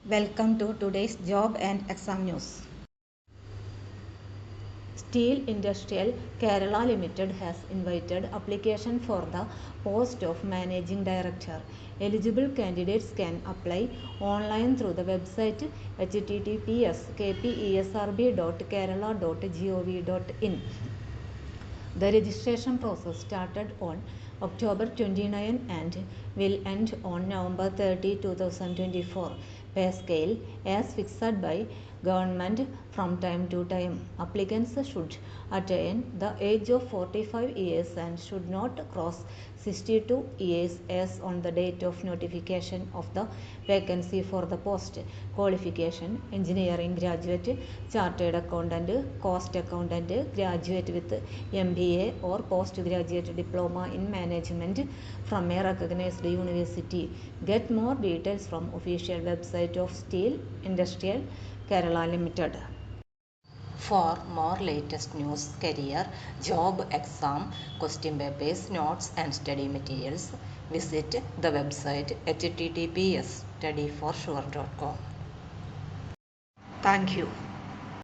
Welcome to today's job and exam news. Steel Industrial Kerala Limited has invited application for the post of Managing Director. Eligible candidates can apply online through the website https://kpesrb.kerala.gov.in. The registration process started on October 29 and will end on November 30, 2024. Pay scale as fixed by government from time to time. Applicants should attain the age of 45 years and should not cross 62 years as on the date of notification of the vacancy for the post. Qualification: engineering graduate, chartered accountant, cost accountant, graduate with MBA or postgraduate diploma in management from a recognized university. Get more details from official website of Steel Industrial Kerala Limited. For more latest news, career, job, exam, question papers, notes and study materials, visit the website https://studyforsure.com. Thank you.